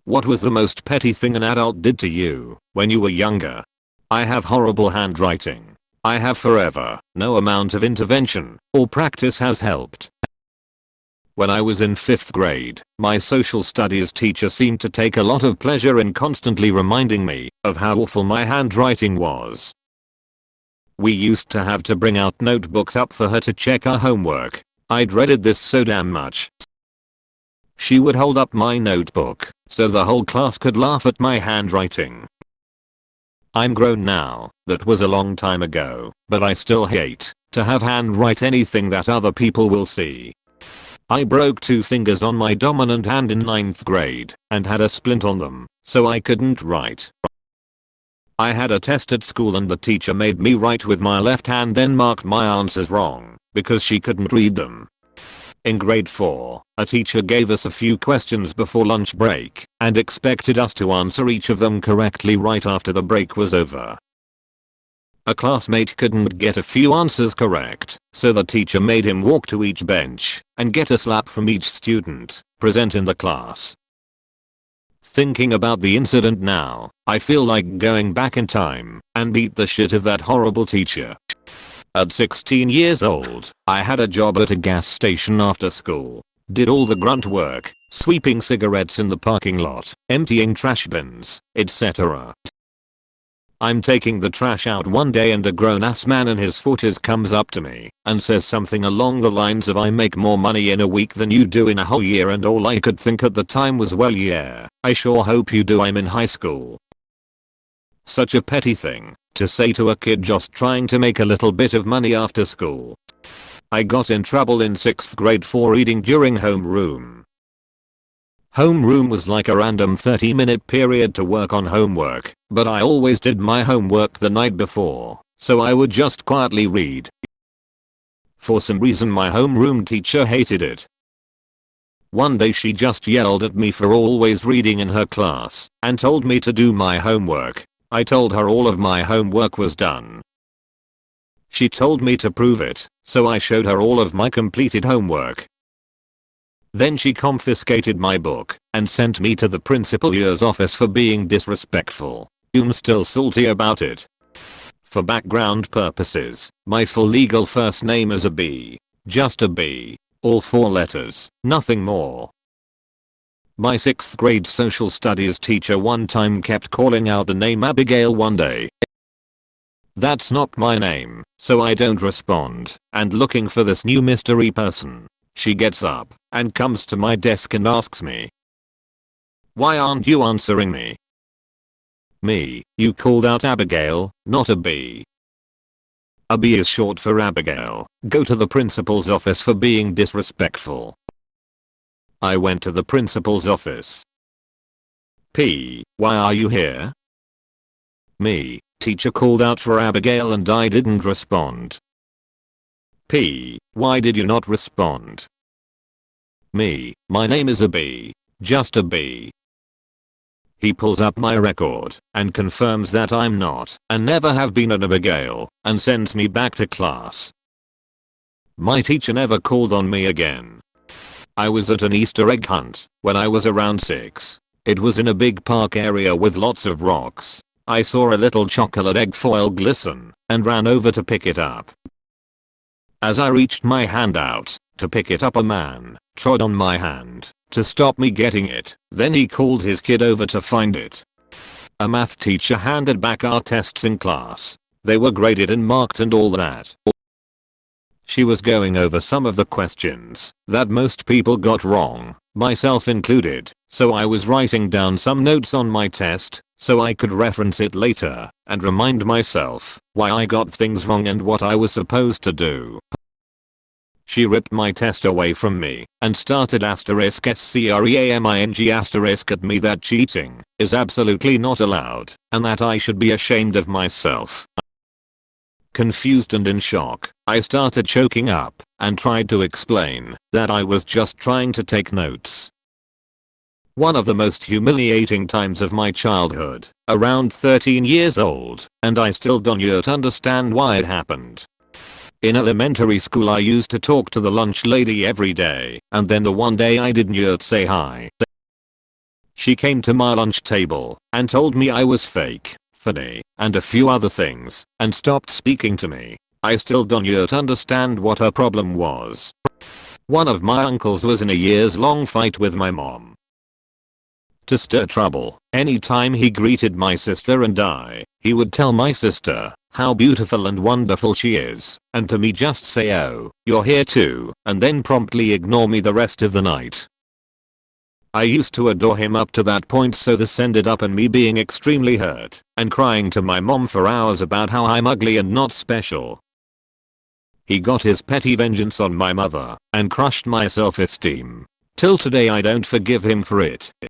What was the most petty thing an adult did to you when you were younger? I have horrible handwriting. I have forever. No amount of intervention or practice has helped. When I was in 5th grade, my social studies teacher seemed to take a lot of pleasure in constantly reminding me of how awful my handwriting was. We used to have to bring out notebooks up for her to check our homework. I dreaded this so damn much. She would hold up my notebook so the whole class could laugh at my handwriting. I'm grown now, that was a long time ago, but I still hate to have handwrite anything that other people will see. I broke 2 fingers on my dominant hand in 9th grade and had a splint on them, so I couldn't write. I had a test at school and the teacher made me write with my left hand, then marked my answers wrong because she couldn't read them. In grade 4, a teacher gave us a few questions before lunch break and expected us to answer each of them correctly right after the break was over. A classmate couldn't get a few answers correct, so the teacher made him walk to each bench and get a slap from each student present in the class. Thinking about the incident now, I feel like going back in time and beat the shit of that horrible teacher. At 16 years old, I had a job at a gas station after school. Did all the grunt work, sweeping cigarettes in the parking lot, emptying trash bins, etc. I'm taking the trash out one day and a grown-ass man in his 40s comes up to me and says something along the lines of, "I make more money in a week than you do in a whole year," and all I could think at the time was, well yeah, I sure hope you do, I'm in high school. Such a petty thing to say to a kid just trying to make a little bit of money after school. I got in trouble in 6th grade for reading during homeroom. Homeroom was like a random 30-minute period to work on homework, but I always did my homework the night before, so I would just quietly read. For some reason my homeroom teacher hated it. One day she just yelled at me for always reading in her class and told me to do my homework. I told her all of my homework was done. She told me to prove it, so I showed her all of my completed homework. Then she confiscated my book and sent me to the principal's office for being disrespectful. I'm still salty about it. For background purposes, my full legal first name is a B. Just a B. All 4 letters, nothing more. My 6th grade social studies teacher one time kept calling out the name Abigail one day. That's not my name, so I don't respond, and looking for this new mystery person. She gets up and comes to my desk and asks me, "Why aren't you answering me?" Me, you called out Abigail, not a B. A B is short for Abigail. Go to the principal's office for being disrespectful. I went to the principal's office. P, why are you here? Me, teacher called out for Abigail and I didn't respond. P, why did you not respond? Me, my name is a B. Just a B. He pulls up my record and confirms that I'm not and never have been an Abigail and sends me back to class. My teacher never called on me again. I was at an Easter egg hunt when I was around 6. It was in a big park area with lots of rocks. I saw a little chocolate egg foil glisten and ran over to pick it up. As I reached my hand out to pick it up, a man trod on my hand to stop me getting it. Then he called his kid over to find it. A math teacher handed back our tests in class. They were graded and marked and all that. She was going over some of the questions that most people got wrong, myself included, so I was writing down some notes on my test so I could reference it later and remind myself why I got things wrong and what I was supposed to do. She ripped my test away from me and started *screaming at me that cheating is absolutely not allowed and that I should be ashamed of myself. Confused and in shock, I started choking up and tried to explain that I was just trying to take notes. One of the most humiliating times of my childhood, around 13 years old, and I still don't yet understand why it happened. In elementary school I used to talk to the lunch lady every day, and then the one day I didn't yet say hi. She came to my lunch table and told me I was fake, funny, and a few other things, and stopped speaking to me. I still don't yet understand what her problem was. One of my uncles was in a years-long fight with my mom. To stir trouble, anytime he greeted my sister and I, he would tell my sister how beautiful and wonderful she is, and to me just say, "Oh, you're here too," and then promptly ignore me the rest of the night. I used to adore him up to that point, so this ended up in me being extremely hurt and crying to my mom for hours about how I'm ugly and not special. He got his petty vengeance on my mother and crushed my self-esteem. Till today I don't forgive him for it.